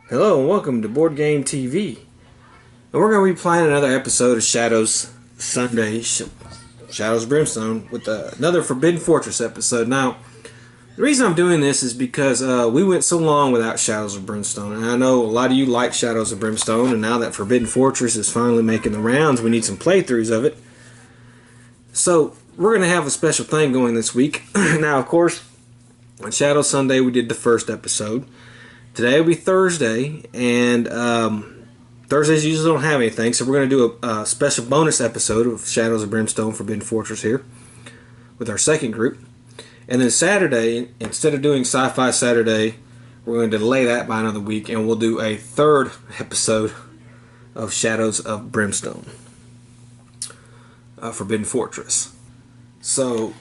Hello and welcome to Boardgame TV. And we're going to be playing another episode of Shadows Sunday, Shadows of Brimstone, with another Forbidden Fortress episode. Now, the reason I'm doing this is because we went so long without Shadows of Brimstone. And I know a lot of you like Shadows of Brimstone, and now that Forbidden Fortress is finally making the rounds, we need some playthroughs of it. So, we're going to have a special thing going this week. Now, of course, on Shadows Sunday we did the first episode. Today will be Thursday, and Thursdays usually don't have anything, so we're going to do a special bonus episode of Shadows of Brimstone Forbidden Fortress here with our second group. And then Saturday, instead of doing Sci-Fi Saturday, we're going to delay that by another week, and we'll do a third episode of Shadows of Brimstone Forbidden Fortress. So,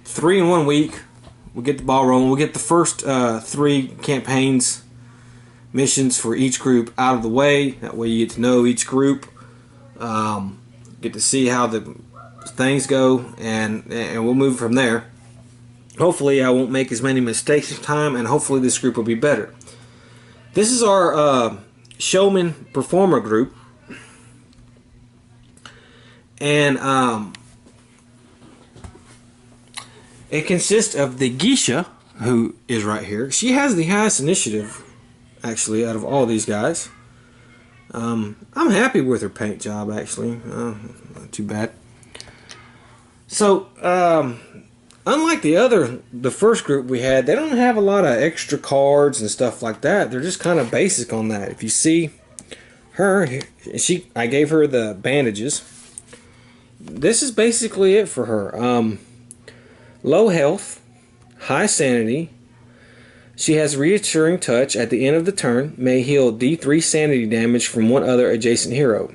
3 in 1 week, we'll get the ball rolling. We'll get the first 3 campaigns missions for each group out of the way. That way you get to know each group, get to see how the things go, and we'll move from there. Hopefully I won't make as many mistakes this time, and hopefully this group will be better. This is our showman performer group, and it consists of the Geisha, who is right here. She has the highest initiative, actually, out of all these guys. I'm happy with her paint job, actually. Not too bad. So, unlike the first group we had, they don't have a lot of extra cards and stuff like that. They're just kind of basic on that. If you see her, I gave her the bandages. This is basically it for her. Low health, high sanity. She has reassuring touch at the end of the turn, may heal D3 sanity damage from one other adjacent hero.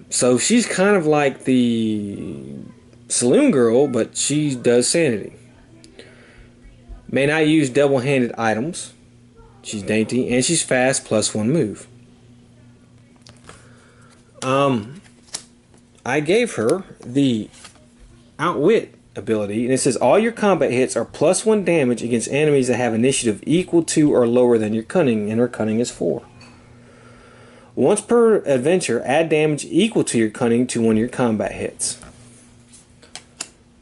So she's kind of like the Saloon Girl, but she does sanity. May not use double-handed items. She's dainty, and she's fast, +1 move. I gave her the Outwit ability, and it says all your combat hits are +1 damage against enemies that have initiative equal to or lower than your cunning, and her cunning is 4. Once per adventure, add damage equal to your cunning to one of your combat hits.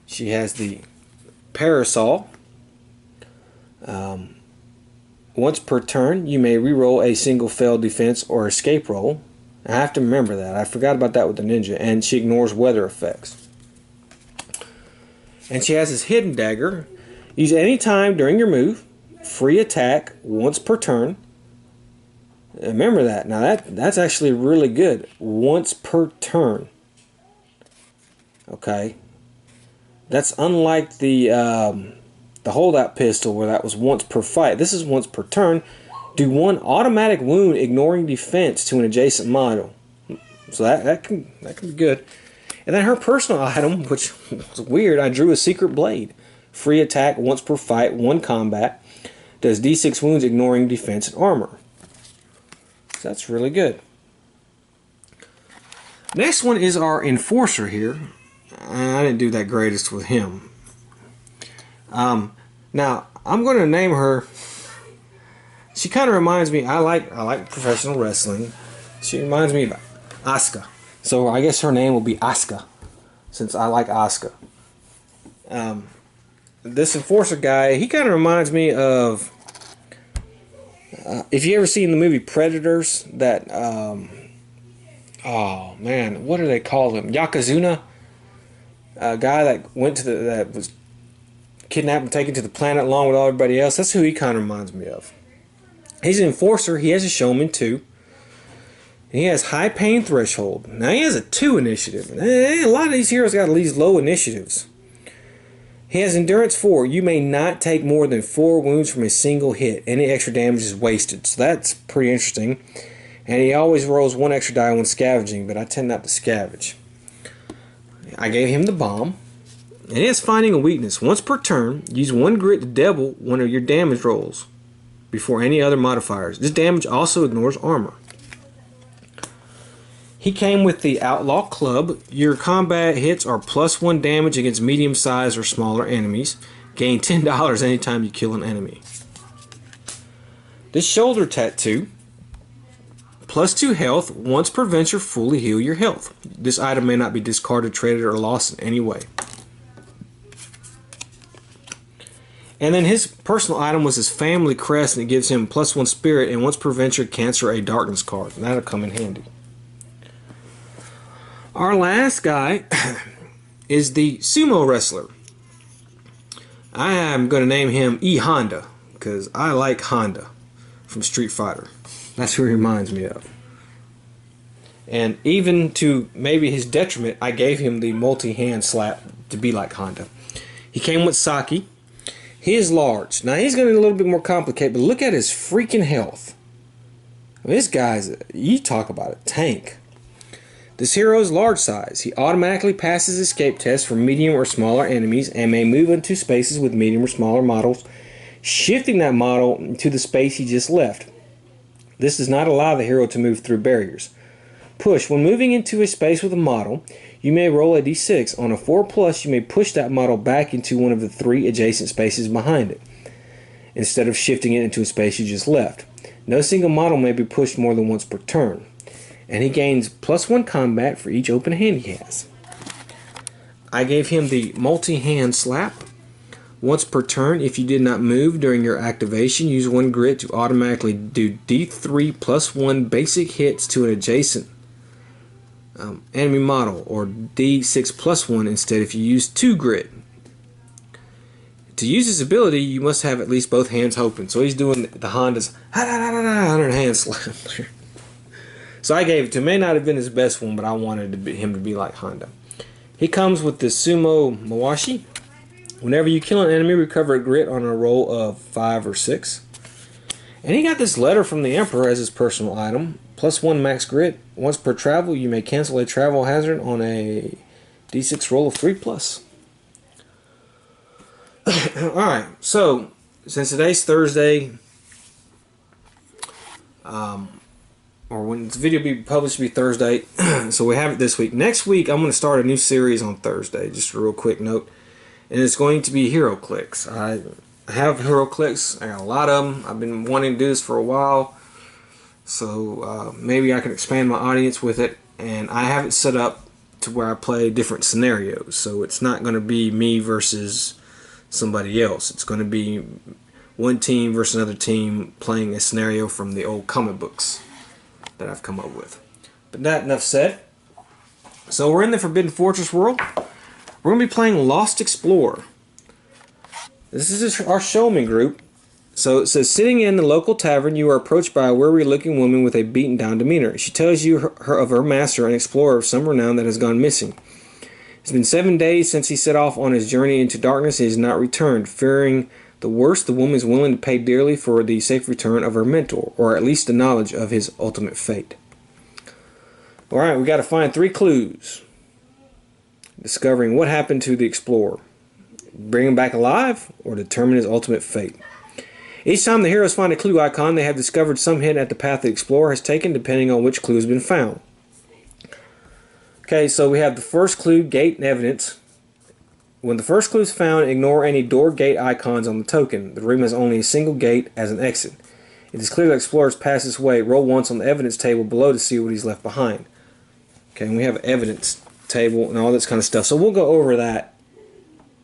She has the Parasol. Once per turn, you may reroll a single failed defense or escape roll. I have to remember that. I forgot about that with the ninja, and she ignores weather effects. And she has this hidden dagger. Use any time during your move. Free attack once per turn. Remember that. Now that's actually really good. Once per turn. Okay. That's unlike the holdout pistol where that was once per fight. This is once per turn. Do 1 automatic wound ignoring defense to an adjacent model. So that can be good. And then her personal item, which was weird, I drew a secret blade. Free attack once per fight, 1 combat. Does D6 wounds ignoring defense and armor. So that's really good. Next one is our Enforcer here. I didn't do that greatest with him. Now, I'm going to name her... She kind of reminds me... I like professional wrestling. She reminds me of Asuka. So I guess her name will be Asuka, since I like Asuka. This Enforcer guy, he kind of reminds me of... if you ever seen the movie Predators, that... oh man, what do they call him? Yokozuna? A guy that that was kidnapped and taken to the planet along with all everybody else. That's who he kind of reminds me of. He's an Enforcer. He has a Showman too. He has high pain threshold. Now he has a 2 initiative. A lot of these heroes got these low initiatives. He has endurance 4. You may not take more than 4 wounds from a single hit. Any extra damage is wasted. So that's pretty interesting. And he always rolls 1 extra die when scavenging, but I tend not to scavenge. I gave him the bomb. And he has finding a weakness. Once per turn, use 1 grit to double one of your damage rolls before any other modifiers. This damage also ignores armor. He came with the Outlaw Club. Your combat hits are +1 damage against medium-sized or smaller enemies. Gain $10 anytime you kill an enemy. This shoulder tattoo, +2 health, once per venture, fully heal your health. This item may not be discarded, traded, or lost in any way. And then his personal item was his family crest, and it gives him +1 spirit, and once per venture, cancel a darkness card. And that'll come in handy. Our last guy is the sumo wrestler. I am going to name him E Honda because I like Honda from Street Fighter. That's who he reminds me of. And even to maybe his detriment, I gave him the multi-hand slap to be like Honda. He came with Saki. He is large. Now he's going to be a little bit more complicated, but look at his freaking health. I mean, this guy's, you talk about a tank. This hero is large size. He automatically passes escape tests for medium or smaller enemies and may move into spaces with medium or smaller models, shifting that model to the space he just left. This does not allow the hero to move through barriers. Push. When moving into a space with a model, you may roll a d6. On a 4+, you may push that model back into one of the 3 adjacent spaces behind it, instead of shifting it into a space you just left. No single model may be pushed more than once per turn. And he gains +1 combat for each open hand he has. I gave him the multi-hand slap. Once per turn, if you did not move during your activation, use 1 grit to automatically do D3 +1 basic hits to an adjacent enemy model, or D6 +1 instead if you use 2 grit. To use this ability, you must have at least both hands open. So he's doing the Honda's 100 hand slam. So I gave it to him. May not have been his best one, but I wanted him to be like Honda. He comes with the Sumo Mawashi. Whenever you kill an enemy, recover a grit on a roll of 5 or 6. And he got this letter from the Emperor as his personal item. +1 max grit. Once per travel, you may cancel a travel hazard on a d6 roll of 3+. Alright, so since today's Thursday, or when this video be published, will be Thursday, so we have it this week. Next week, I'm going to start a new series on Thursday, just a real quick note, and it's going to be Hero Clicks. I have Hero Clicks, I got a lot of them. I've been wanting to do this for a while, so maybe I can expand my audience with it, and I have it set up to where I play different scenarios, so it's not going to be me versus somebody else. It's going to be one team versus another team playing a scenario from the old comic books that I've come up with. But that enough said. So we're in the Forbidden Fortress world. We're going to be playing Lost Explorer. This is our showman group. So it says, sitting in the local tavern, you are approached by a weary-looking woman with a beaten-down demeanor. She tells you of her master, an explorer of some renown that has gone missing. It's been 7 days since he set off on his journey into darkness and has not returned. Fearing the worst, the woman is willing to pay dearly for the safe return of her mentor, or at least the knowledge of his ultimate fate. Alright, we got to find 3 clues. Discovering what happened to the explorer, bring him back alive, or determine his ultimate fate. Each time the heroes find a clue icon, they have discovered some hint at the path the explorer has taken, depending on which clue has been found. Okay, so we have the first clue, gate and evidence. When the first clue is found, ignore any door gate icons on the token. The room has only a single gate as an exit. It is clear the explorer has passed this way. Roll once on the evidence table below to see what he's left behind. Okay, and we have an evidence table and all this kind of stuff. So we'll go over that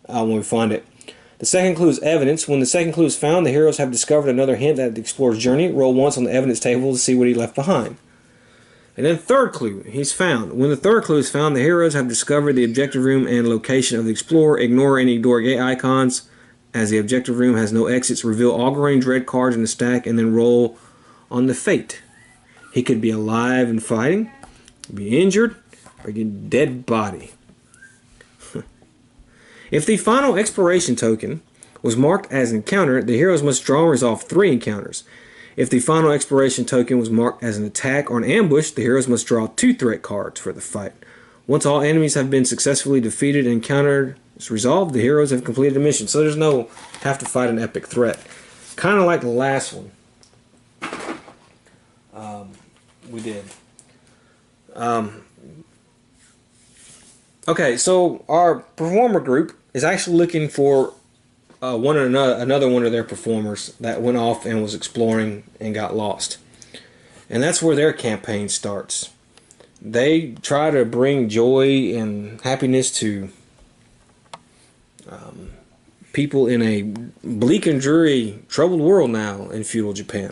when we find it. The second clue is evidence. When the second clue is found, the heroes have discovered another hint at the explorer's journey. Roll once on the evidence table to see what he left behind. And then third clue, he's found. When the third clue is found, the heroes have discovered the objective room and location of the explorer. Ignore any door gate icons, as the objective room has no exits. Reveal all range red cards in the stack, and then roll on the fate. He could be alive and fighting, be injured, or get a dead body. If the final exploration token was marked as encounter, the heroes must draw and resolve 3 encounters. If the final exploration token was marked as an attack or an ambush, the heroes must draw 2 threat cards for the fight. Once all enemies have been successfully defeated and encounter is resolved, the heroes have completed the mission. So there's no have to fight an epic threat. Kind of like the last one we did. Okay, so our performer group is actually looking for another one of their performers that went off and was exploring and got lost. And that's where their campaign starts. They try to bring joy and happiness to people in a bleak and dreary, troubled world now in feudal Japan.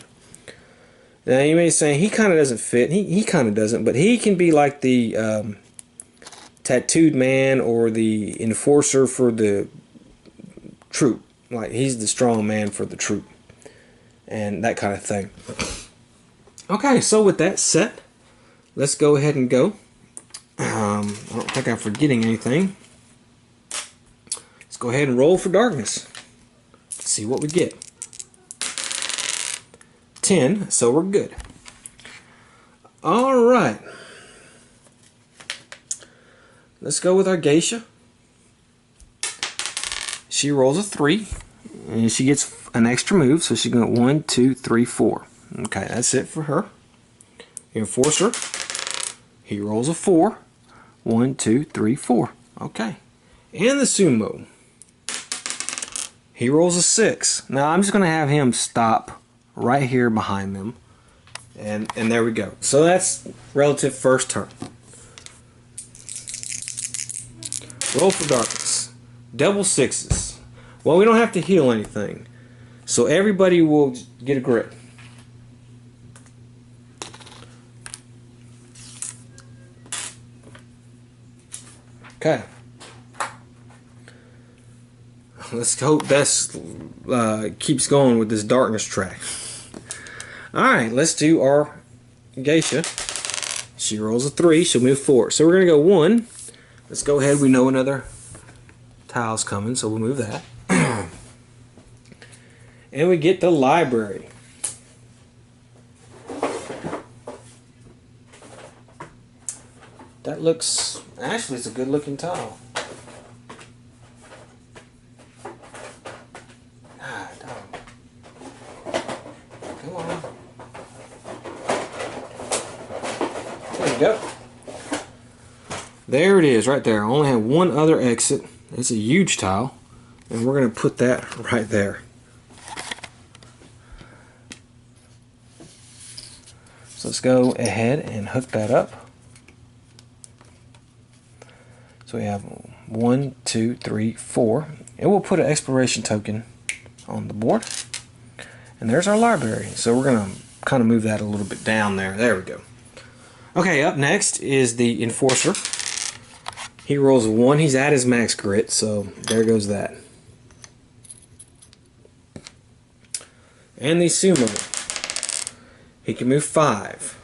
Now you may say he kind of doesn't fit. He kind of doesn't, but he can be like the tattooed man or the enforcer for the troop. Like he's the strong man for the troop and that kind of thing. Okay, so with that set, let's go ahead and go. I don't think I'm forgetting anything. Let's go ahead and roll for darkness. Let's see what we get. 10, so we're good. Alright. Let's go with our geisha. She rolls a 3, and she gets an extra move, so she's going 1, 2, 3, 4. Okay, that's it for her. Enforcer. He rolls a 4. 1, 2, 3, 4. Okay. And the sumo. He rolls a 6. Now I'm just going to have him stop right here behind them. And there we go. So that's relative first turn. Roll for darkness. Double 6s. Well, we don't have to heal anything. So everybody will get a grit. Okay. Let's hope this keeps going with this darkness track. Alright, let's do our geisha. She rolls a 3, she'll move 4. So we're going to go 1. Let's go ahead, we know another tile's coming, so we'll move that. And we get the library. That looks, actually it's a good looking tile. God, dog. Come on. There we go. There it is, right there. I only have one other exit. It's a huge tile, and we're going to put that right there. So let's go ahead and hook that up. So we have 1, 2, 3, 4, and we'll put an exploration token on the board. And there's our library. So we're going to kind of move that a little bit down there. There we go. Okay, up next is the enforcer. He rolls a 1. He's at his max grit, so there goes that. And the sumo. He can move 5.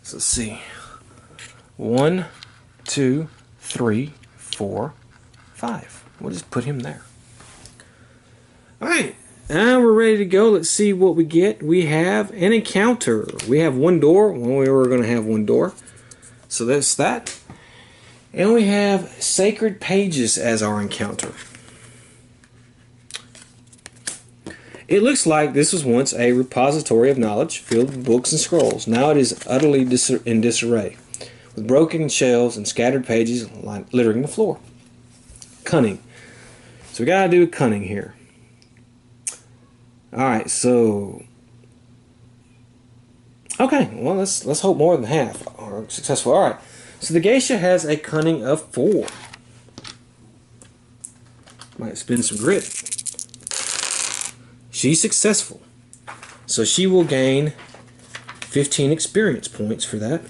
So let's see. 1, 2, 3, 4, 5. We'll just put him there. Alright, now we're ready to go. Let's see what we get. We have an encounter. We have one door. Well, we were going to have one door. So that's that. And we have sacred pages as our encounter. It looks like this was once a repository of knowledge filled with books and scrolls. Now it is utterly in disarray, with broken shelves and scattered pages littering the floor. Cunning. So we gotta do cunning here. Alright, so okay, well let's hope more than half are successful. Alright. So the geisha has a cunning of 4. Might spend some grit. She's successful. So she will gain 15 experience points for that.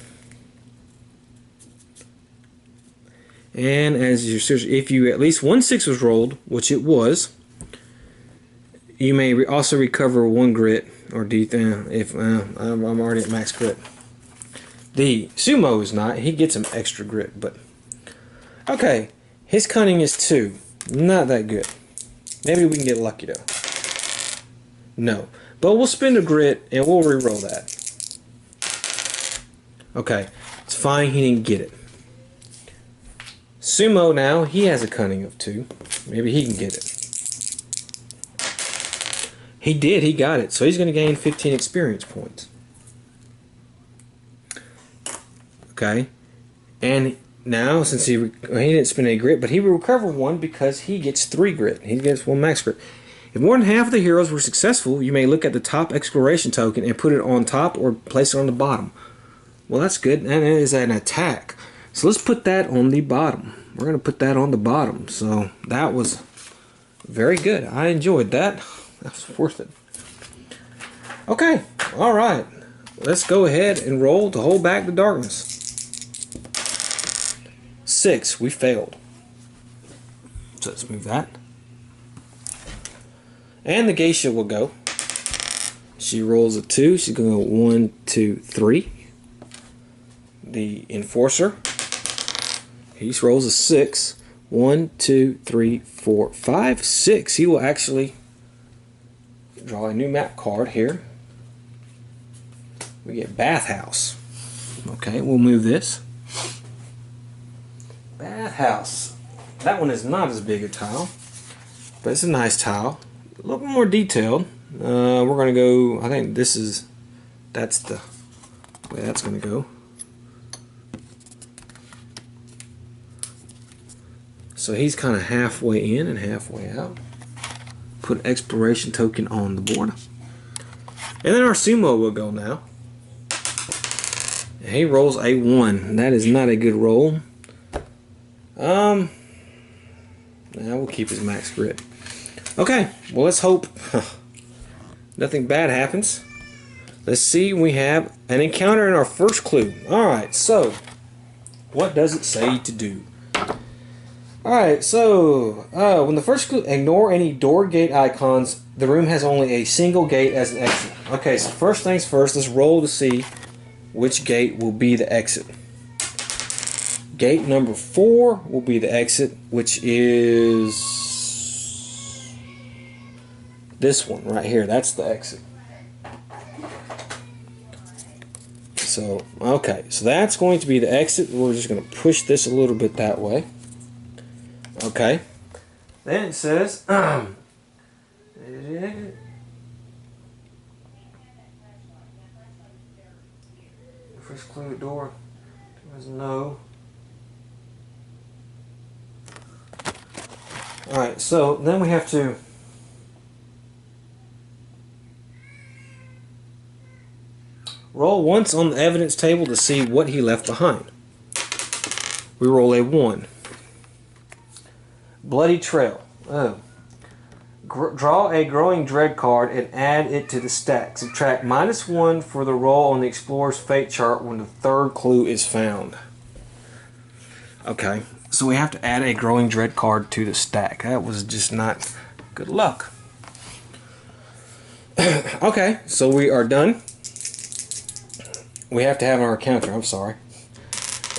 And as if you at least 1 6 was rolled, which it was, you may also recover 1 grit or D. If I'm already at max grit. The sumo is not. He gets some extra grit, but okay. His cunning is 2. Not that good. Maybe we can get lucky though. No, but we'll spend a grit and we'll re-roll that. Okay, it's fine. He didn't get it. Sumo now, he has a cunning of 2. Maybe he can get it. He did, he got it. So he's going to gain 15 experience points. Okay. And now, since he didn't spend any grit, but he will recover 1 because he gets 3 grit. He gets 1 max grit. If more than half of the heroes were successful, you may look at the top exploration token and put it on top or place it on the bottom. Well, that's good. And it is an attack. So let's put that on the bottom. We're going to put that on the bottom. So that was very good. I enjoyed that. That was worth it. Okay. All right. Let's go ahead and roll to hold back the darkness. 6. We failed. So let's move that. And the geisha will go. She rolls a 2. She's going to go 1, 2, 3. The enforcer. He rolls a 6. 1, 2, 3, 4, 5, 6. He will actually draw a new map card here. We get bathhouse. Okay, we'll move this. Bathhouse. That one is not as big a tile, but it's a nice tile. A little bit more detailed. We're going to go, I think that's the way that's going to go. So he's kind of halfway in and halfway out. Put an exploration token on the board. And then our sumo will go now. And he rolls a 1. That is not a good roll. Now we'll keep his max grit. Okay, well, let's hope nothing bad happens. Let's see, we have an encounter in our first clue. Alright, so what does it say to do? Alright, so when the first clue, ignore any door gate icons. The room has only a single gate as an exit. Okay, so first things first, let's roll to see which gate will be the exit. Gate number 4 will be the exit, which is this one right here. That's the exit. So, okay, so that's going to be the exit. We're just going to push this a little bit that way. Okay. Then it says, first clue door. There was no. Alright, so then we have to roll once on the evidence table to see what he left behind. We roll a 1. Bloody Trail. Oh. Draw a Growing Dread card and add it to the stack. Subtract -1 for the roll on the Explorer's Fate chart when the third clue is found. Okay, so we have to add a Growing Dread card to the stack. That was just not good luck. Okay, so we are done. We have to have our encounter, I'm sorry.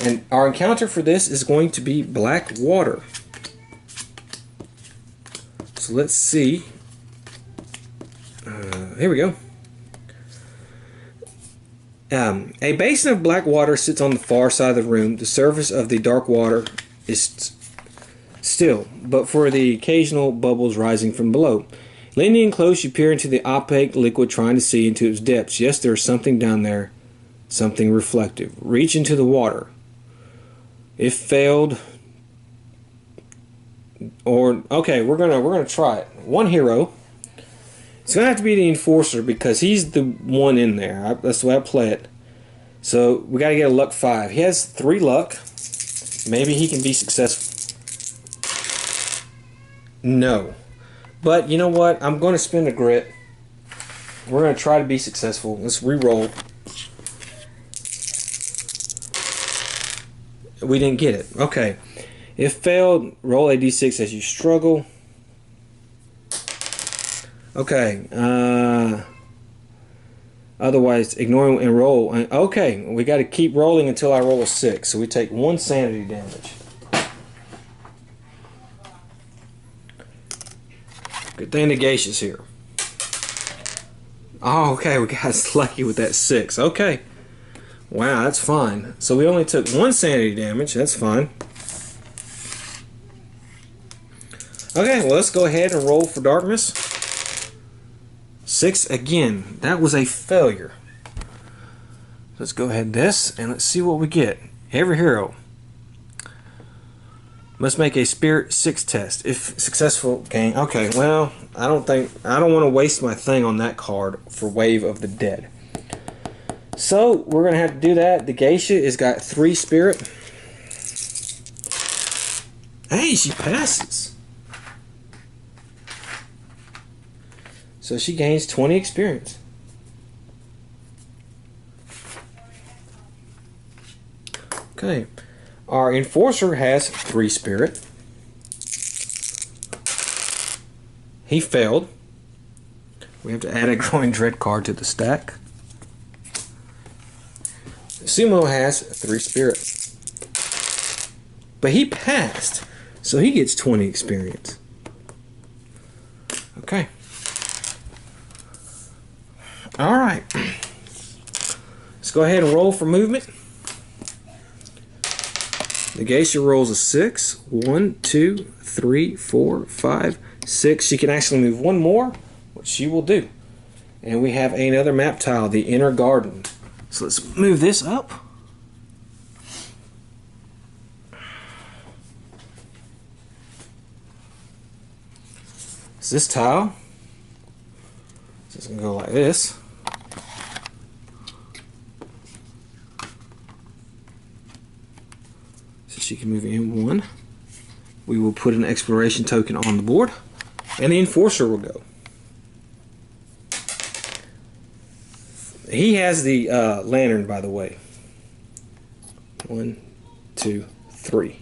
And our encounter for this is going to be Black Water. So let's see. Here we go. A basin of black water sits on the far side of the room. The surface of the dark water is still, but for the occasional bubbles rising from below. Leaning in close, you peer into the opaque liquid, trying to see into its depths. Yes, there is something down there, something reflective. Reach into the water. If failed, or okay, we're gonna try it. One hero. It's gonna have to be the enforcer because he's the one in there. That's the way I play it. So we gotta get a luck 5. He has 3 luck. Maybe he can be successful. No, but you know what? I'm gonna spend a grit. We're gonna try to be successful. Let's re-roll. We didn't get it. Okay. If failed, roll a d6 as you struggle. Okay. Otherwise, ignore and roll. Okay, we got to keep rolling until I roll a 6. So we take 1 sanity damage. Good thing the geisha's here. Oh, okay, we got lucky with that 6. Okay. Wow, that's fine. So we only took 1 sanity damage. That's fine. Okay, well, let's go ahead and roll for darkness. 6 again. That was a failure. Let's go ahead this and let's see what we get. Every hero Must make a Spirit 6 test. If successful, gain. Okay, well, I don't want to waste my thing on that card for Wave of the Dead. So, we're going to have to do that. The Geisha has got 3 Spirit. Hey, she passes. So she gains 20 experience. Okay. Our Enforcer has 3 Spirit. He failed. We have to add a Growing Dread card to the stack. Sumo has 3 Spirit. But he passed, so he gets 20 experience. Okay. Alright. Let's go ahead and roll for movement. The Geisha rolls a 6. 1, 2, 3, 4, 5, 6. She can actually move one more, which she will do. And we have another map tile, the Inner Garden. So let's move this up. So this tile is just going to go like this. She can move in 1. We will put an exploration token on the board, and the Enforcer will go. He has the lantern, by the way. 1, 2, 3.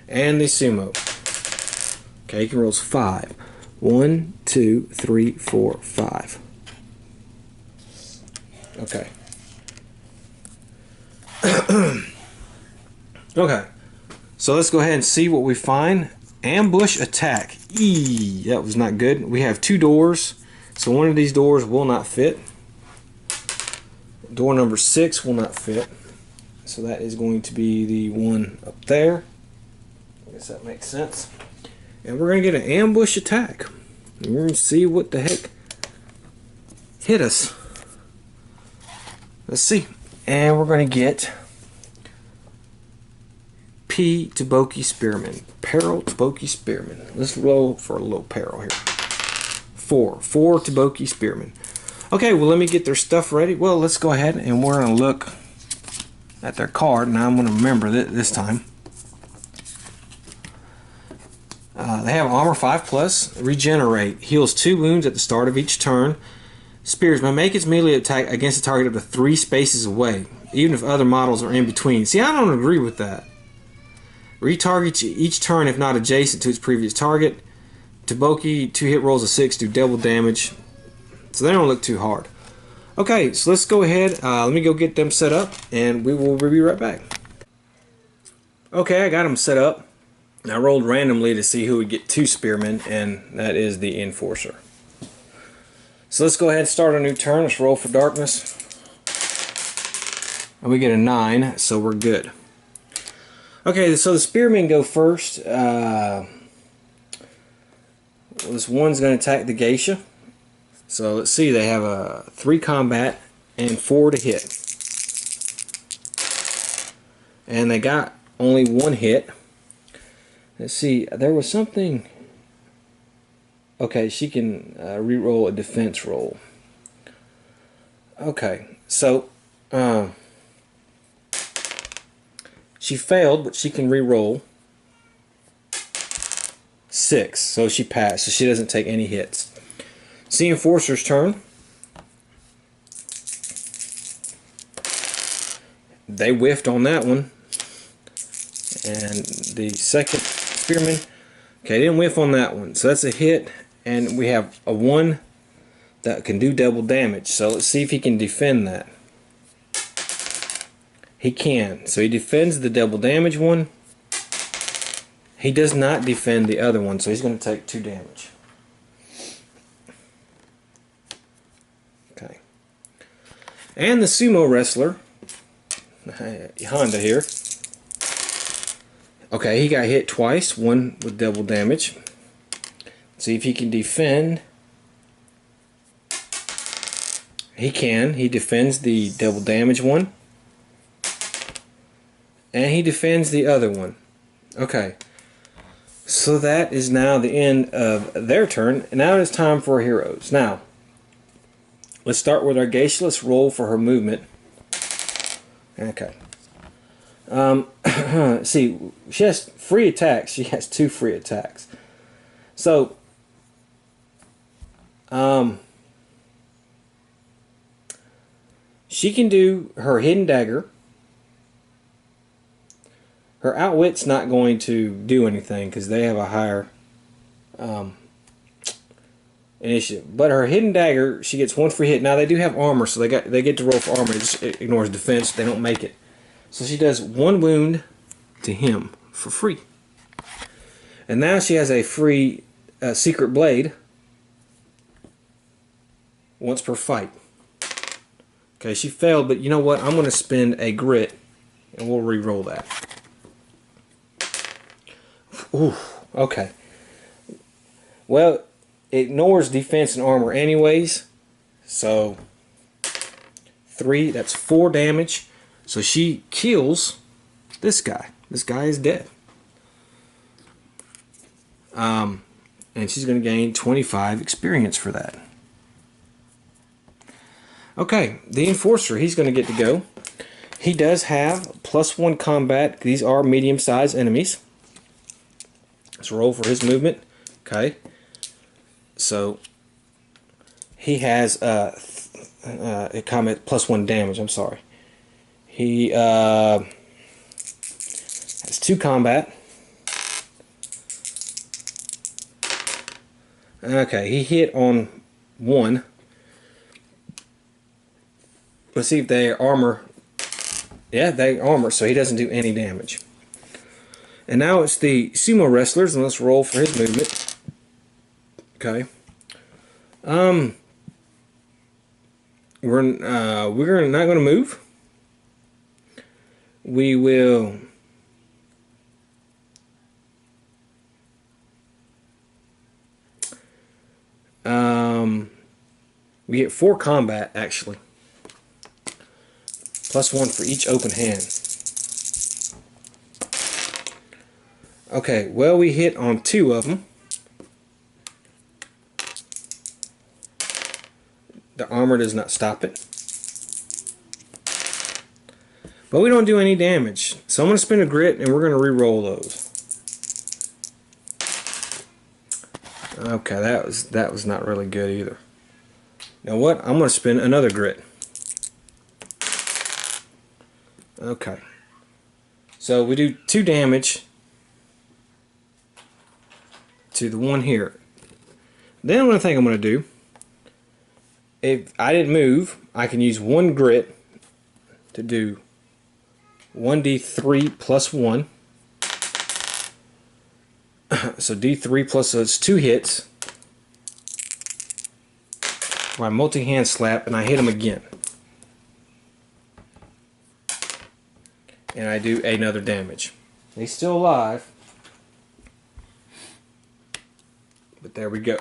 And the Sumo. Okay, he can roll 5. 1, 2, 3, 4, 5. Okay. Okay, so let's go ahead and see what we find. Ambush attack. Eee, that was not good. We have 2 doors, so one of these doors will not fit. Door number 6 will not fit, so that is going to be the one up there. I guess that makes sense. And we're going to get an ambush attack. And we're going to see what the heck hit us. Let's see. And we're going to get P. Taboki Spearmen. Peril Taboki Spearmen. Let's roll for a little peril here. 4 Taboki Spearmen. Okay, well, let me get their stuff ready. Well, let's go ahead and we're going to look at their card. Now I'm going to remember this time. They have Armor 5+, Regenerate, heals 2 wounds at the start of each turn. Spearsman, make its melee attack against a target up to 3 spaces away, even if other models are in between. See, I don't agree with that. Retargets each turn if not adjacent to its previous target. Taboki, 2 hit rolls of 6 do double damage. So they don't look too hard. Okay, so let's go ahead. Let me go get them set up, and we will be right back. Okay, I got them set up. I rolled randomly to see who would get 2 spearmen, and that is the Enforcer. So let's go ahead and start our new turn. Let's roll for darkness. And we get a 9, so we're good. Okay, so the spearmen go first. This one's going to attack the Geisha. So let's see, they have a 3 combat and 4 to hit. And they got only 1 hit. Let's see, there was something. Okay, she can re-roll a defense roll. Okay, so she failed, but she can re-roll 6, so she passed, so she doesn't take any hits. It's the Enforcer's turn. They whiffed on that one. And the second spearman, okay, didn't whiff on that one, so that's a hit. And we have a 1 that can do double damage, so let's see if he can defend that. He can, so he defends the double damage one. He does not defend the other one, so he's going to take 2 damage. Okay. And the sumo wrestler, Honda here. Okay, he got hit twice, 1 with double damage. See if he can defend. He can. He defends the double damage one. And he defends the other one. Okay. So that is now the end of their turn. And now it's time for heroes. Now, let's start with our geisha. Let's roll for her movement. Okay. See, she has free attacks. She has 2 free attacks. So, she can do her hidden dagger. Her outwit's not going to do anything because they have a higher initiative. But her hidden dagger, she gets 1 free hit. Now they do have armor, so they get to roll for armor. It just ignores defense. They don't make it. So she does 1 wound to him for free. And now she has a free secret blade once per fight. Okay, she failed, but you know what? I'm going to spend a grit, and we'll re-roll that. Ooh, okay. Well, it ignores defense and armor anyways. So, 3, that's 4 damage. So she kills this guy. This guy is dead. And she's going to gain 25 experience for that. Okay, the Enforcer, he's going to get to go. He does have +1 combat. These are medium-sized enemies. Let's roll for his movement. Okay. So, he has a combat +1 damage. I'm sorry. He has 2 combat. Okay, he hit on 1. Let's see if they armor. Yeah, they armor, so he doesn't do any damage. And now it's the sumo wrestlers, and let's roll for his movement. Okay. We're not going to move. We will. We get 4 combat actually. +1 for each open hand. Okay, well, we hit on 2 of them. The armor does not stop it. But we don't do any damage. So I'm going to spend a grit and we're going to re-roll those. Okay, that was not really good either. Now what? I'm going to spend another grit. Okay. So we do 2 damage to the one here. Then what I think I'm going to do, if I didn't move, I can use 1 grit to do 1d3 +1. So d3 plus, so it's 2 hits. My multi-hand slap, and I hit him again. And I do another damage. He's still alive. But there we go.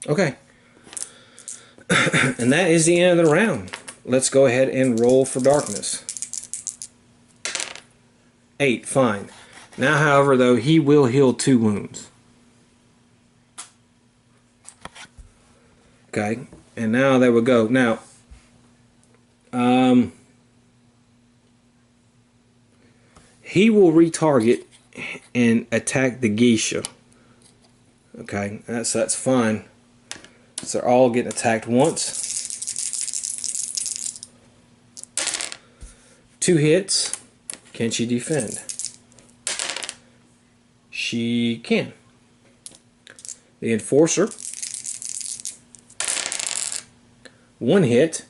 Okay. And that is the end of the round. Let's go ahead and roll for darkness. 8, fine. Now, however, though, he will heal 2 wounds. Okay, and now there we go. Now, he will retarget and attack the geisha. Okay, that's fine. So they're all getting attacked once. 2 hits. Can she defend? She can. The Enforcer. 1 hit.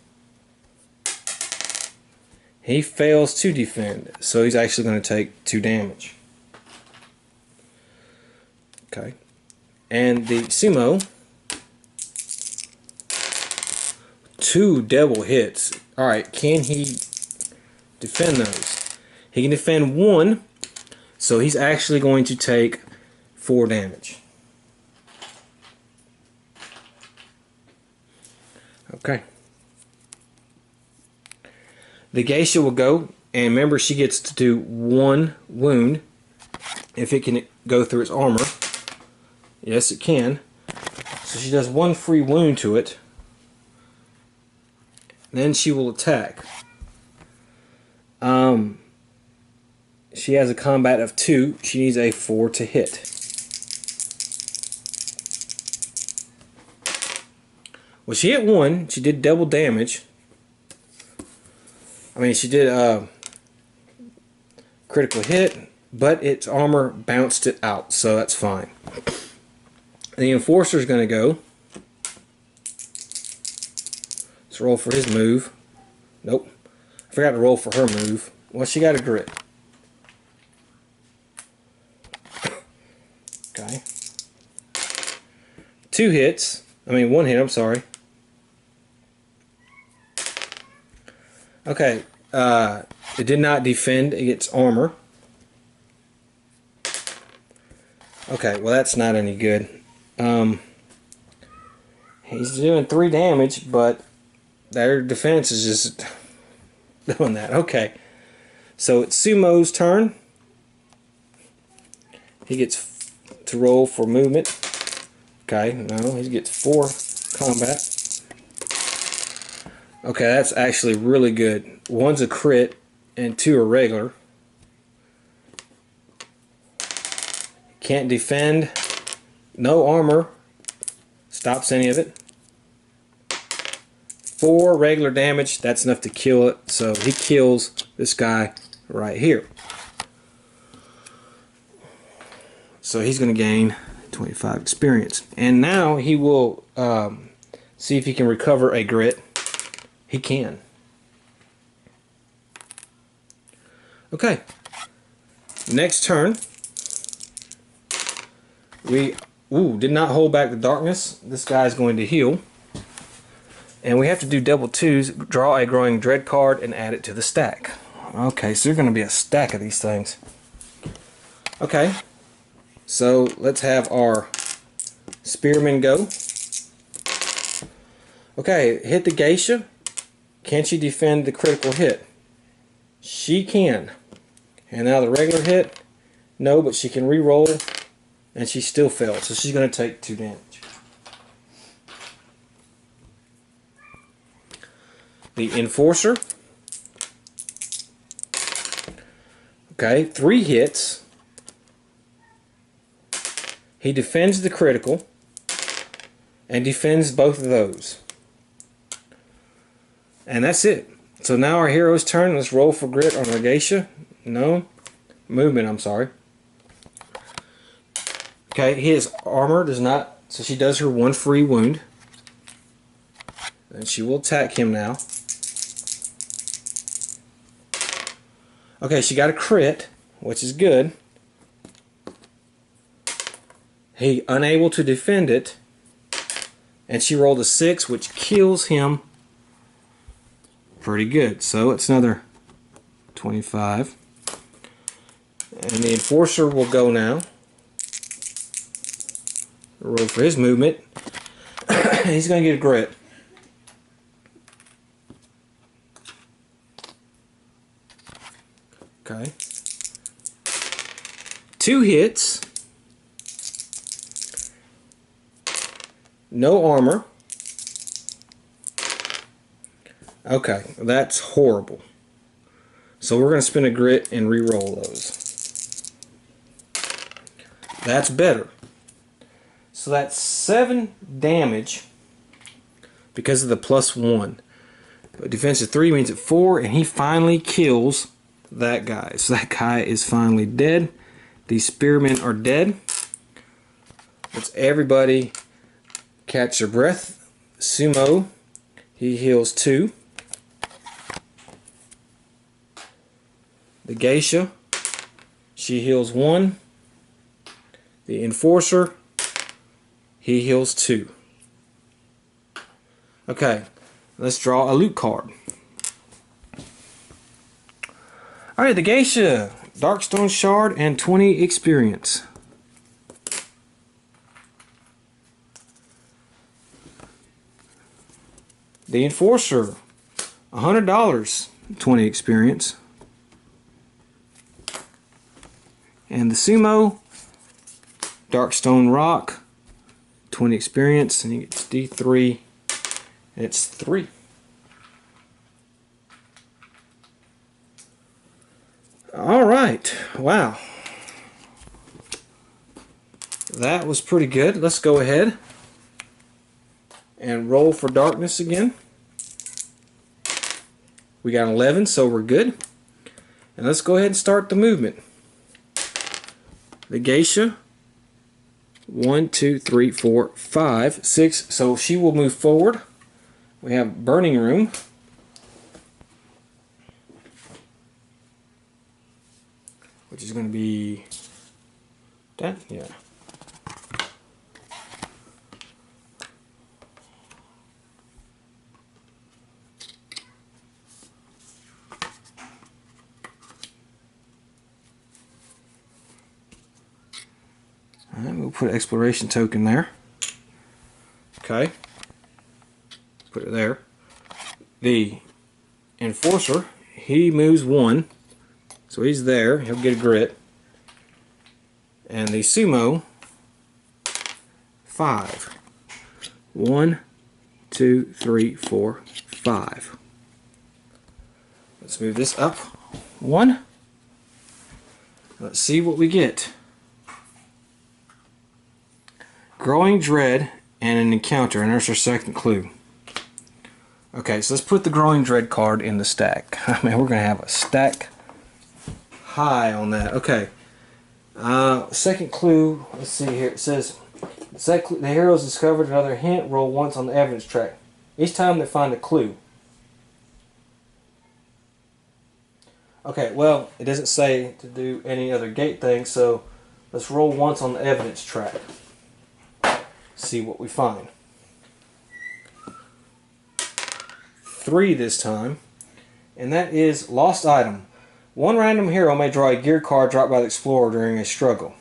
He fails to defend, so he's actually going to take 2 damage. Okay. And the sumo, 2 double hits. Alright, can he defend those? He can defend 1, so he's actually going to take 4 damage. Okay. The geisha will go And remember, she gets to do 1 wound if it can go through its armor. Yes, it can. So she does 1 free wound to it. Then she will attack. She has a combat of 2. She needs a 4 to hit. Well, she hit 1. She did double damage. I mean, she did critical hit, but its armor bounced it out, so that's fine. The Enforcer is going to go. Let's roll for his move. Nope. I forgot to roll for her move. Well, she got a grit. Okay. 2 hits. I mean, 1 hit, I'm sorry. Okay. It did not defend against armor. Okay, well that's not any good. He's doing 3 damage, but their defense is just doing that. Okay. So it's Sumo's turn. He gets to roll for movement. Okay, no, he gets 4 combat. Okay, that's actually really good. 1's a crit and 2 are regular. Can't defend. No armor. Stops any of it. 4 regular damage. That's enough to kill it. So he kills this guy right here. So he's going to gain 25 experience. And now he will see if he can recover a grit. He can. Okay. Next turn. We did not hold back the darkness. This guy is going to heal. And we have to do double 2s. Draw a Growing Dread card and add it to the stack. Okay, so there's going to be a stack of these things. Okay. So let's have our spearmen go. Okay, hit the geisha. Can she defend the critical hit? She can. And now the regular hit, no, but she can re-roll, and she still failed. So she's going to take 2 damage. The Enforcer. Okay, 3 hits. He defends the critical and defends both of those. And that's it. So now our hero's turn. Let's roll for grit on our geisha. No. Movement, I'm sorry. Okay, his armor does not, so she does her 1 free wound. And she will attack him now. Okay, she got a crit, which is good. He unable to defend it, and she rolled a 6, which kills him pretty good. So it's another 25. And the Enforcer will go now. Roll for his movement. He's going to get a grit. Okay. 2 hits. No armor. Okay, that's horrible. So we're going to spend a grit and re-roll those. That's better. So that's 7 damage because of the +1. But defense of 3 means at 4, and he finally kills that guy. So that guy is finally dead. These spearmen are dead. Let's everybody catch their breath. Sumo, he heals 2. The geisha, she heals 1. The Enforcer, he heals 2. Okay, let's draw a loot card. Alright, the geisha, Darkstone Shard and 20 experience. The Enforcer, $100, 20 experience. And the sumo, dark stone rock, 20 experience, and he gets D3. And it's 3. Alright, wow. That was pretty good. Let's go ahead and roll for darkness again. We got 11, so we're good. And let's go ahead and start the movement. The geisha, 1, 2, 3, 4, 5, 6. So she will move forward. We have burning room. Which is going to be that, yeah. Alright, we'll put an exploration token there. Okay. Put it there. The enforcer, he moves 1. So he's there. He'll get a grit. And the sumo, 5. 1, 2, 3, 4, 5. Let's move this up 1. Let's see what we get. Growing Dread and an encounter, and there's our second clue. Okay, so let's put the Growing Dread card in the stack. I mean, we're going to have a stack high on that. Okay. Second clue, let's see here. It says, the heroes discovered another hint. Roll once on the evidence track. Each time they find a clue. Okay, well, it doesn't say to do any other gate thing, so let's roll once on the evidence track. See what we find. 3 this time, and that is lost item. One random hero may draw a gear card dropped by the explorer during a struggle.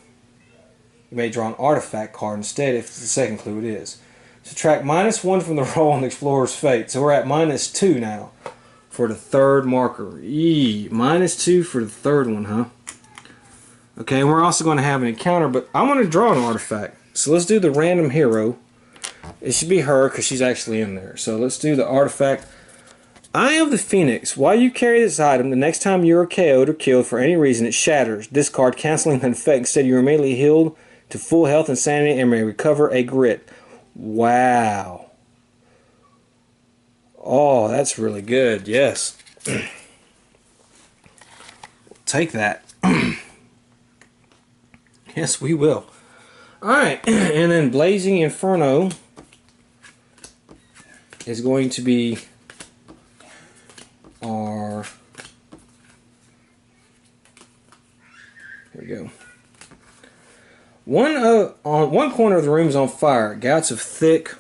You may draw an artifact card instead if it's the second clue it is. Subtract -1 from the roll on the explorer's fate. So we're at -2 now for the third marker. -2 for the third one, huh? Okay, and we're also going to have an encounter, but I want to draw an artifact. So let's do the random hero. It should be her because she's actually in there. So let's do the artifact. Eye of the Phoenix. While you carry this item, the next time you are KO'd or killed for any reason, it shatters. Discard, canceling that effect. Instead, you are immediately healed to full health and sanity and may recover a grit. Wow. Oh, that's really good. Yes. Take that. Yes, we will. Alright, and then Blazing Inferno is going to be our... Here we go. On one corner of the room is on fire. Gouts of thick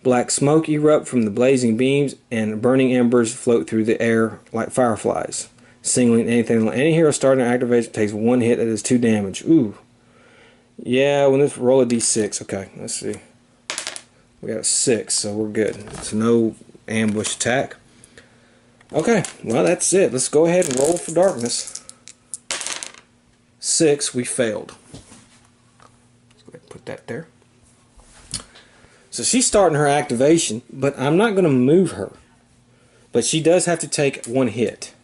black smoke erupt from the blazing beams, and burning embers float through the air like fireflies. Singling anything. Any hero starting to activate takes 1 hit that is 2 damage. Ooh. Yeah, when this roll a d6. Okay, let's see. We got a 6, so we're good. So no ambush attack. Okay, well that's it. Let's go ahead and roll for darkness. 6, we failed. Let's go ahead and put that there. So she's starting her activation, but I'm not going to move her. But she does have to take 1 hit.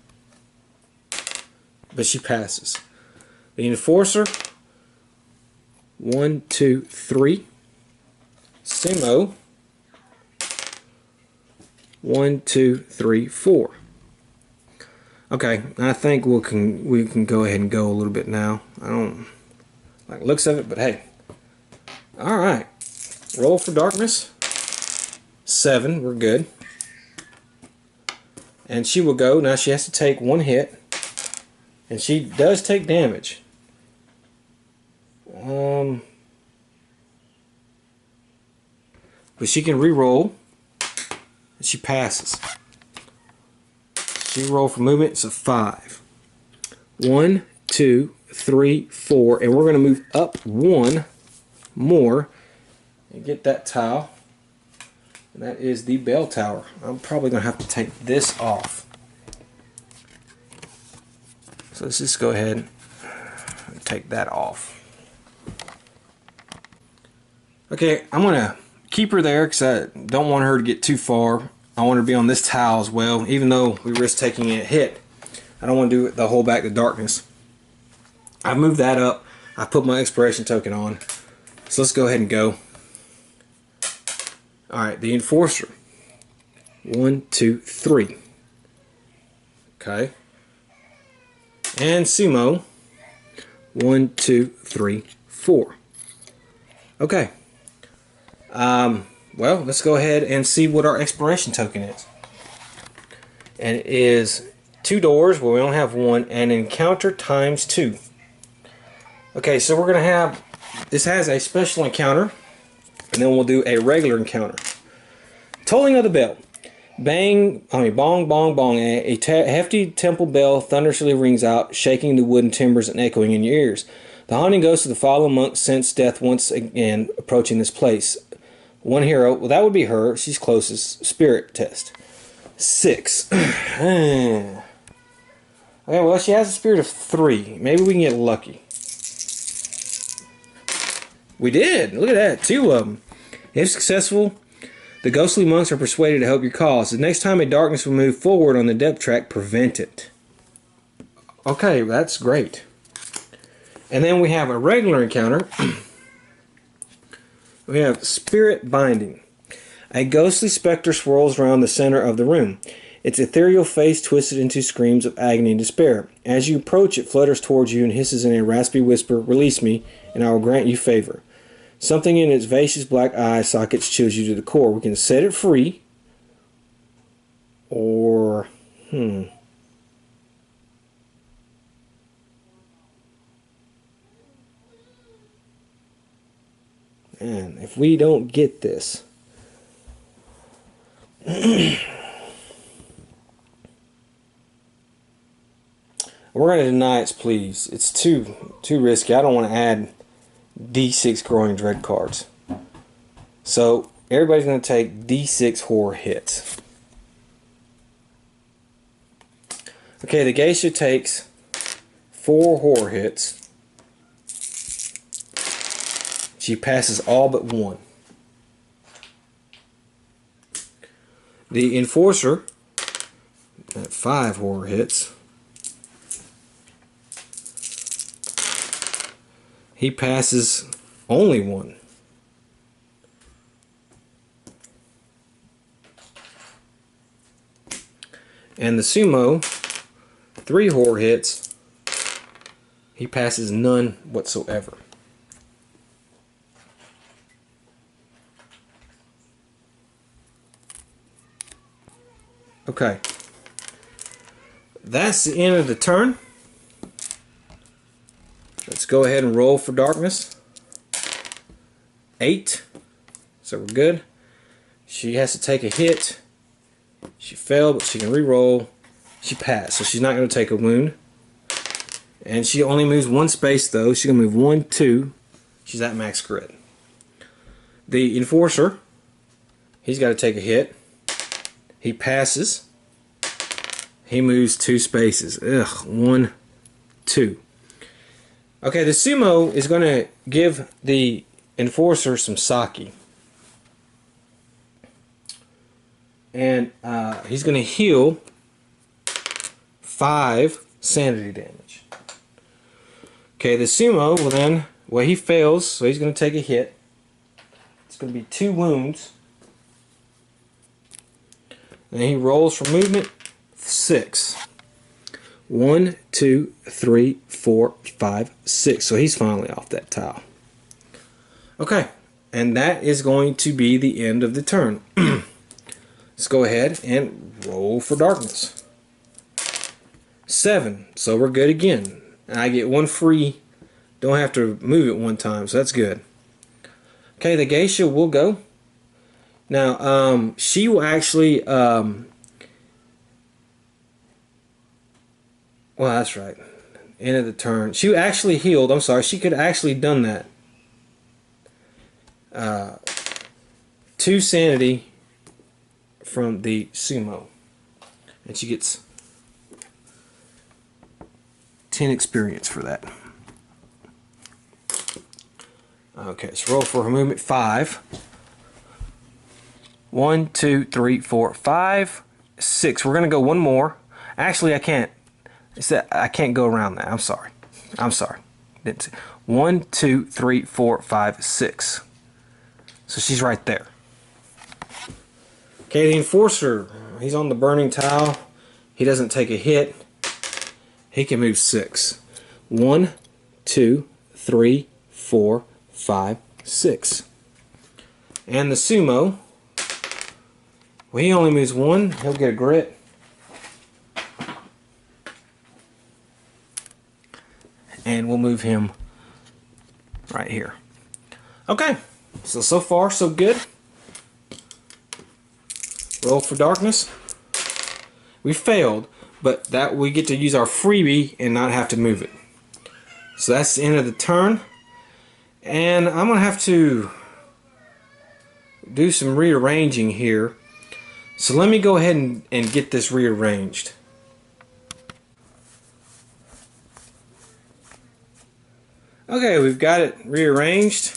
But she passes. The Enforcer, 1, 2, 3. Sumo, 1, 2, 3, 4. Okay, I think we can go ahead and go a little bit now. I don't like the looks of it, but hey. Alright. Roll for darkness. 7, we're good. And she will go. Now she has to take 1 hit. And she does take damage. But she can re-roll. And she passes. She roll for movement. It's a 5. 1, 2, 3, 4. And we're going to move up 1 more. And get that tile. And that is the bell tower. I'm probably going to have to take this off. So let's just go ahead. take that off. Okay, I'm going to keep her there because I don't want her to get too far. I want her to be on this tile as well. Even though we risk taking a hit, I don't want to do it the whole back to darkness. I've moved that up. I put my expiration token on. So let's go ahead and go. Alright, the Enforcer. 1, 2, 3. Okay. And Sumo. 1, 2, 3, 4. Okay. Well, let's go ahead and see what our expiration token is. And it is 2 doors, but we only have 1, and encounter times 2. Okay, so we're going to have, this has a special encounter, and then we'll do a regular encounter. Tolling of the bell. Bang, bong, bong, bong. A hefty temple bell thunderously rings out, shaking the wooden timbers and echoing in your ears. The haunting ghost of the fallen monk scents death once again approaching this place. One hero, well, that would be her. She's closest. Spirit test. 6. Okay, well, she has a spirit of 3. Maybe we can get lucky. We did. Look at that. 2 of them. If successful, the ghostly monks are persuaded to help your cause. The next time a darkness will move forward on the depth track, prevent it. Okay, that's great. And then we have a regular encounter. We have Spirit Binding. A ghostly specter swirls around the center of the room. Its ethereal face twisted into screams of agony and despair. As you approach, it flutters towards you and hisses in a raspy whisper, "Release me, and I will grant you favor." Something in its vacious black eye sockets chills you to the core. We can set it free, or and if we don't get this, we're going to deny its pleas. It's too risky. I don't want to add D6 growing dread cards. So everybody's going to take D6 horror hits. Okay, the geisha takes 4 horror hits. She passes all but 1. The Enforcer at 5 horror hits. He passes only 1. And the Sumo, 3 horror hits. He passes none whatsoever. Okay. That's the end of the turn. Let's go ahead and roll for darkness. 8. So we're good. She has to take a hit. She failed, but she can re-roll. She passed, so she's not going to take a wound. And she only moves 1 space, though. She's going to move 1, 2. She's at max grid. The Enforcer, he's got to take a hit. He passes. He moves 2 spaces. 1, 2. Okay, the Sumo is going to give the Enforcer some sake. And he's going to heal 5 sanity damage. Okay, the Sumo will then, well, he fails, so he's going to take a hit. It's going to be 2 wounds. And he rolls for movement 6. 1, 2, 3, 4, 5, 6. So he's finally off that tile. Okay, and that is going to be the end of the turn. Let's go ahead and roll for darkness. 7. So we're good again. And I get 1 free. Don't have to move it 1 time, so that's good. Okay, the geisha will go. Now, she will actually, well, that's right. End of the turn. She actually healed. I'm sorry. She could have actually done that. 2 sanity from the Sumo. And she gets 10 experience for that. Okay, let's roll for movement 5. 1, 2, 3, 4, 5, 6. We're gonna go one more. Actually, I can't. I can't go around that. I'm sorry. I'm sorry. Didn't see. 1, 2, 3, 4, 5, 6. So she's right there. Okay, the enforcer. He's on the burning tile. He doesn't take a hit. He can move 6. 1, 2, 3, 4, 5, 6. And the sumo. Well, he only moves 1. He'll get a grit. And we'll move him right here. Okay, so far so good. Roll for darkness. We failed, but that we get to use our freebie and not have to move it. So that's the end of the turn. And I'm going to have to do some rearranging here. So let me go ahead and get this rearranged. Okay, we've got it rearranged.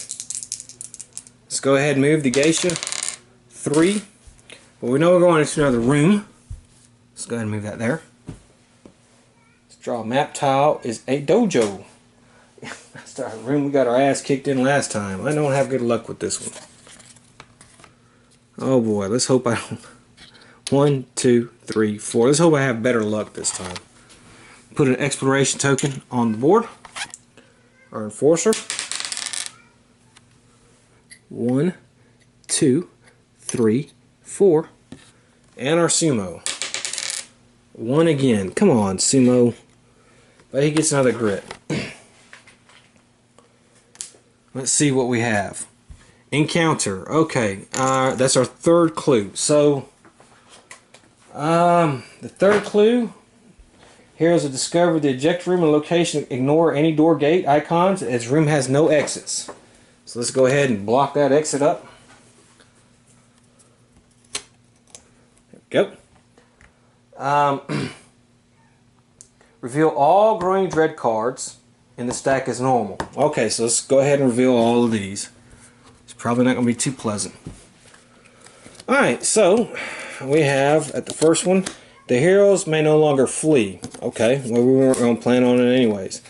Let's go ahead and move the geisha 3. Well, we know we're going into another room. Let's go ahead and move that there. Let's draw a map tile is a dojo. That's our room we got our ass kicked in last time. I don't have good luck with this one. Oh boy, let's hope I don't. 1, 2, 3, 4. Let's hope I have better luck this time. Put an exploration token on the board. Our enforcer. 1, 2, 3, 4. And our sumo. 1 again. Come on, sumo. But he gets another grit. Let's see what we have. Encounter. Okay, that's our third clue. So, the third clue. Heroes have discovered the eject room and location. Ignore any door gate icons as room has no exits. So let's go ahead and block that exit up. There we go. Reveal all Growing Dread cards in the stack as normal. Okay, so let's go ahead and reveal all of these. It's probably not going to be too pleasant. Alright, so we have at the first one, the heroes may no longer flee. Okay, well, we weren't going to plan on it anyways.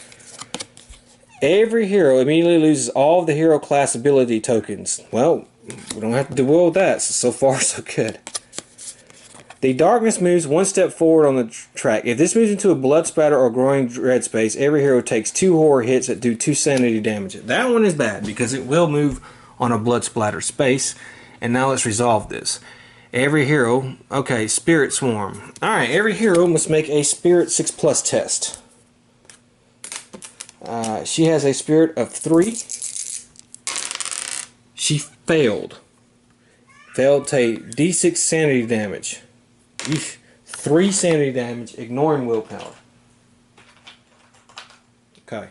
Every hero immediately loses all of the hero class ability tokens. Well, we don't have to deal with that, so far so good. The darkness moves 1 step forward on the track. If this moves into a blood spatter or growing dread space, every hero takes 2 horror hits that do 2 sanity damage. That one is bad because it will move on a blood splatter space. And now let's resolve this. Every hero, okay, Spirit Swarm. Alright, every hero must make a Spirit 6+ test. She has a Spirit of 3. She failed. Failed to take D6 sanity damage. 3 sanity damage, ignoring willpower. Okay.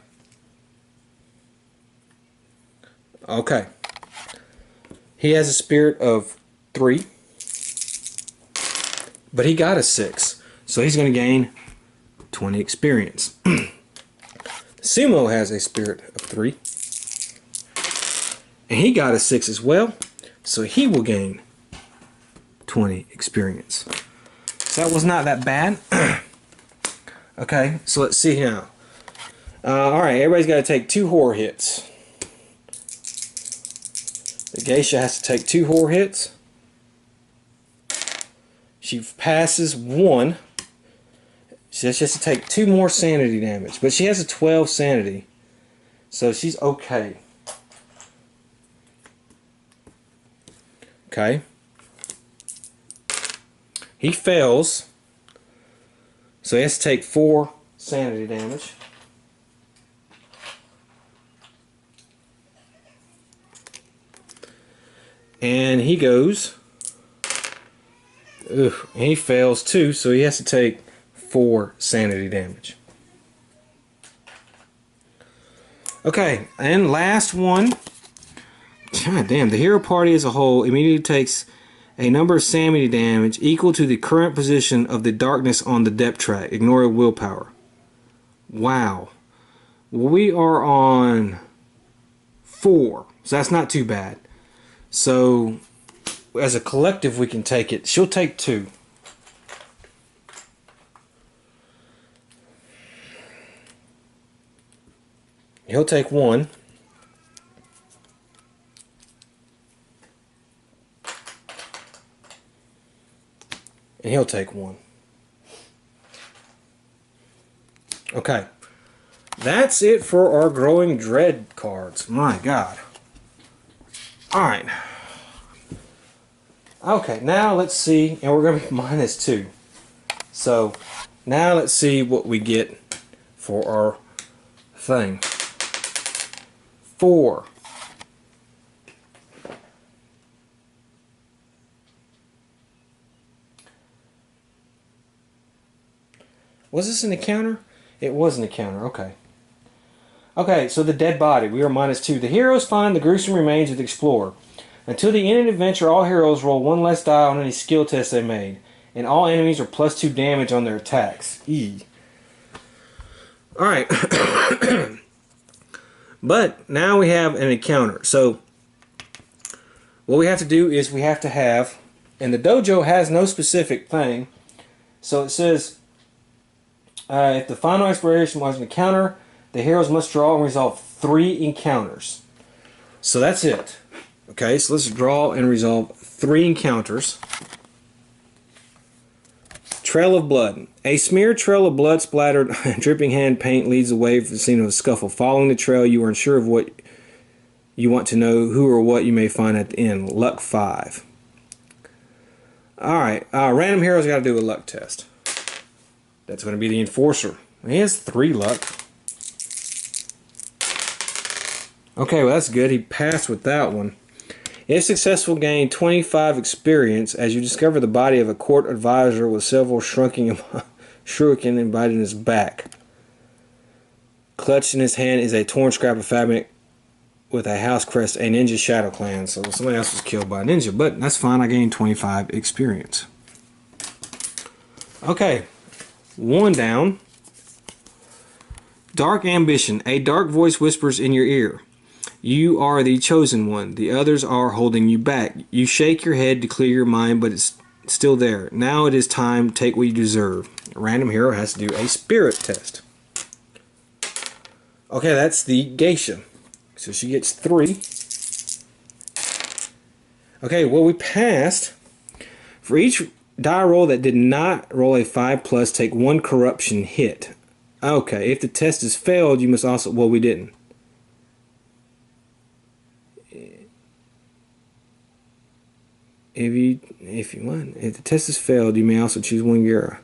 Okay. He has a Spirit of 3. But he got a 6. So he's going to gain 20 experience. Sumo has a Spirit of 3. And he got a 6 as well. So he will gain 20 experience. So that was not that bad. Okay, so let's see now. Alright, everybody's got to take 2 horror hits. The geisha has to take 2 horror hits. She passes 1. She has to take 2 more sanity damage. But she has a 12 sanity. So she's okay. Okay. He fails. So he has to take 4 sanity damage. And he goes. Ugh, he fails too, so he has to take 4 sanity damage. Okay, and last one. God damn, the hero party as a whole immediately takes a number of sanity damage equal to the current position of the darkness on the depth track. Ignore willpower. Wow. We are on 4. So that's not too bad. So as a collective, we can take it. She'll take 2. He'll take 1. And he'll take 1. Okay. That's it for our Growing Dread cards. My God. Alright. Okay, now let's see. And we're going to be -2. So, now let's see what we get for our thing. 4. Was this an encounter? It was an encounter, okay. Okay, so the dead body. We are -2. The heroes find the gruesome remains of the explorer. Until the end of the adventure, all heroes roll 1 less die on any skill test they made. And all enemies are +2 damage on their attacks. Alright. But now we have an encounter. So what we have to do is we have to have, and the dojo has no specific thing. So it says, if the final exploration was an encounter, the heroes must draw and resolve 3 encounters. So that's it. Okay, so let's draw and resolve 3 encounters. Trail of blood. A smeared trail of blood splattered dripping hand paint leads the way from the scene of a scuffle. Following the trail, you are unsure of what you want to know, who or what you may find at the end. Luck 5. Alright, random heroes got to do a luck test. That's going to be the enforcer. He has 3 luck. Okay, well that's good. He passed with that one. If successful, gain 25 experience as you discover the body of a court advisor with several shuriken embedded in his back. Clutched in his hand is a torn scrap of fabric with a house crest, a ninja shadow clan. So somebody else was killed by a ninja, but that's fine. I gained 25 experience. Okay, 1 down. Dark ambition. A dark voice whispers in your ear. You are the chosen one. The others are holding you back. You shake your head to clear your mind, but it's still there. Now it is time. Take what you deserve. A random hero has to do a spirit test. Okay, that's the geisha. So she gets 3. Okay, well we passed. For each die roll that did not roll a 5+, take 1 corruption hit. Okay, if the test is failed, you must also... Well, we didn't. If the test is failed, you may also choose 1 gear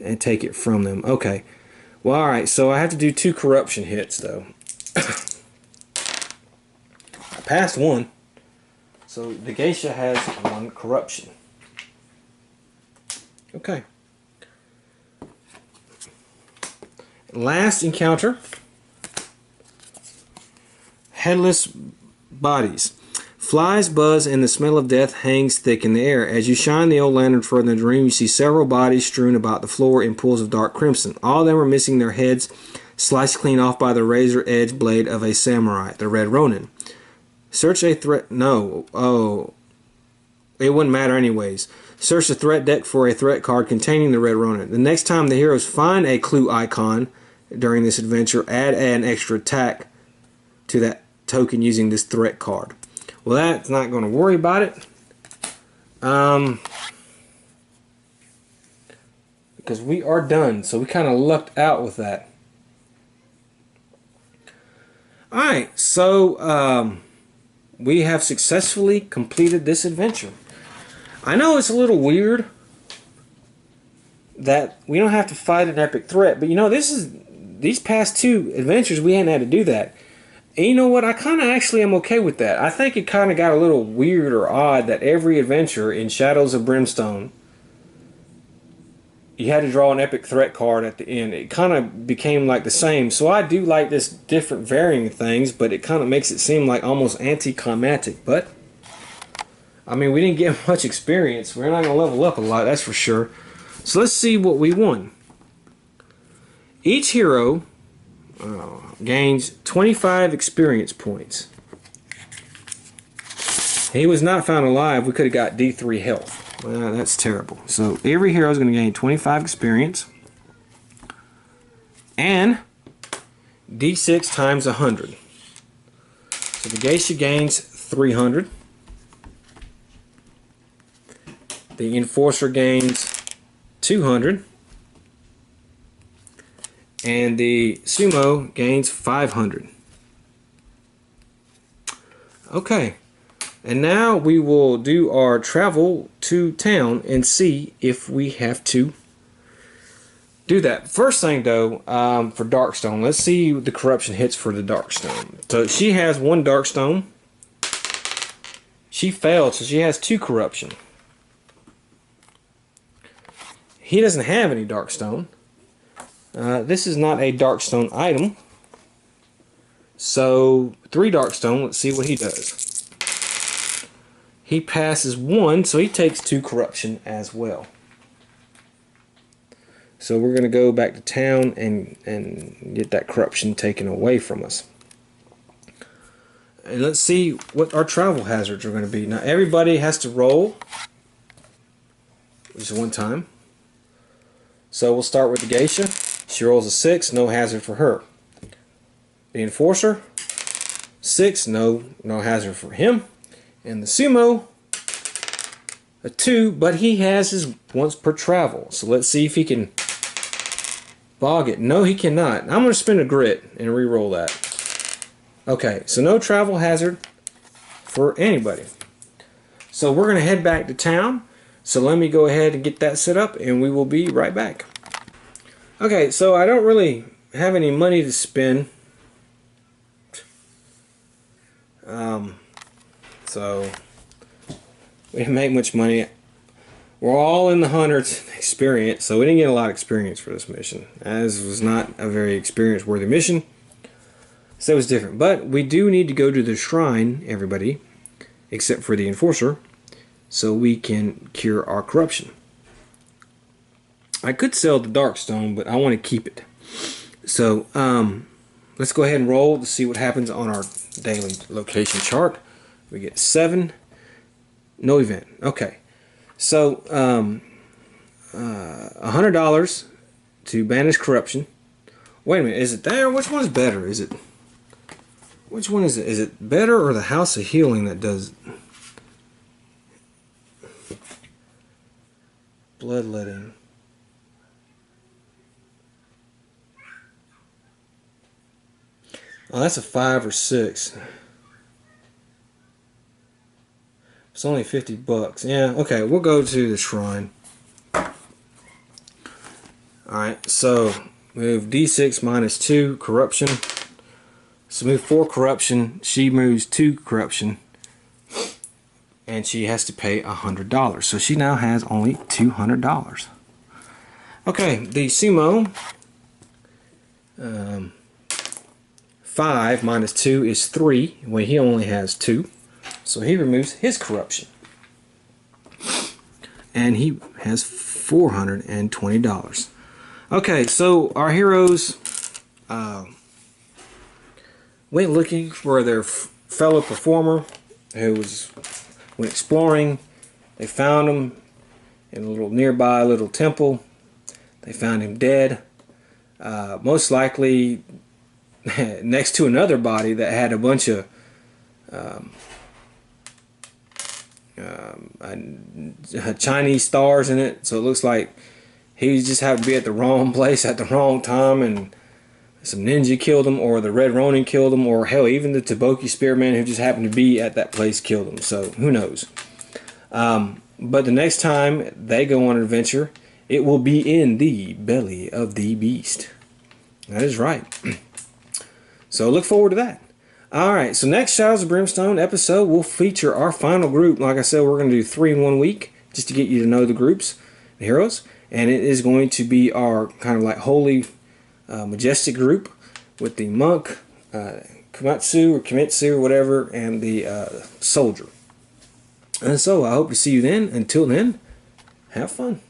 and take it from them. Okay. Well, alright, so I have to do 2 corruption hits, though. I passed 1. So the geisha has 1 corruption. Okay. Last encounter. Headless bodies. Flies buzz and the smell of death hangs thick in the air. As you shine the old lantern further in the room, you see several bodies strewn about the floor in pools of dark crimson. All of them are missing their heads, sliced clean off by the razor-edged blade of a samurai, the Red Ronin. Search a threat... No. Oh. It wouldn't matter anyways. Search the threat deck for a threat card containing the Red Ronin. The next time the heroes find a clue icon during this adventure, add an extra attack to that token using this threat card. Well, that's not going to worry about it. Because we are done. So we kind of lucked out with that. Alright, so we have successfully completed this adventure. I know it's a little weird that we don't have to fight an epic threat, but you know, these past 2 adventures we hadn't had to do that. And you know what? I kind of actually am okay with that. I think it kind of got a little weird or odd that every adventure in Shadows of Brimstone, you had to draw an epic threat card at the end. It kind of became like the same. So I do like this different varying things, but it kind of makes it seem like almost anticlimactic. But, I mean, we didn't get much experience. We're not going to level up a lot, that's for sure. So let's see what we won. Each hero... gains 25 experience points. He was not found alive. We could have got D3 health. Well, that's terrible. So every hero is going to gain 25 experience. And D6 times 100. So the geisha gains 300. The enforcer gains 200. And the sumo gains 500. Okay. And now we will do our travel to town and see if we have to do that. First thing though, for Darkstone, let's see the corruption hits for the Darkstone. So she has 1 Darkstone. She failed, so she has 2 corruption. He doesn't have any Darkstone. This is not a Darkstone item. So 3 Darkstone, let's see what he does. He passes 1, so he takes 2 corruption as well. So we're going to go back to town and get that corruption taken away from us. And let's see what our travel hazards are going to be. Now everybody has to roll just 1 time. So we'll start with the geisha. She rolls a 6, no hazard for her. The enforcer, 6, no hazard for him. And the sumo, a 2, but he has his once per travel. So let's see if he can bog it. No, he cannot. I'm going to spin a grit and re-roll that. Okay, so no travel hazard for anybody. So we're going to head back to town. So let me go ahead and get that set up and we will be right back. Okay, so I don't really have any money to spend. So we didn't make much money. We're all in the 100th experience, so we didn't get a lot of experience for this mission, as it was not a very experience-worthy mission. So it was different. But we do need to go to the shrine, everybody, except for the enforcer, so we can cure our corruption. I could sell the Darkstone, but I want to keep it. So let's go ahead and roll to see what happens on our daily location chart. We get 7, no event. Okay, so $100 to banish corruption. Wait a minute, is it there? Which one is better? Which one is it? Is it better or the House of Healing that does bloodletting? Oh, that's a 5 or 6. It's only $50. Yeah, okay, we'll go to the shrine. Alright, so move D6 minus 2 corruption. So move 4 corruption. She moves 2 corruption. And she has to pay $100. So she now has only $200. Okay, the sumo. 5 minus 2 is 3. Well, he only has 2. So he removes his corruption. And he has $420. Okay, so our heroes went looking for their fellow performer who went exploring. They found him in a nearby little temple. They found him dead. Most likely next to another body that had a bunch of Chinese stars in it, so it looks like he just happened to be at the wrong place at the wrong time, and some ninja killed him, or the Red Ronin killed him, or hell, even the Taboki spearmen who just happened to be at that place killed him. So who knows? But the next time they go on an adventure, it will be in the belly of the beast. That is right. So look forward to that. Alright, so next Shadows of Brimstone episode will feature our final group. Like I said, we're going to do 3 in 1 week, just to get you to know the groups, the heroes. And it is going to be our kind of like holy, majestic group with the monk, Komatsu or Kimitsu or whatever, and the soldier. And so I hope to see you then. Until then, have fun.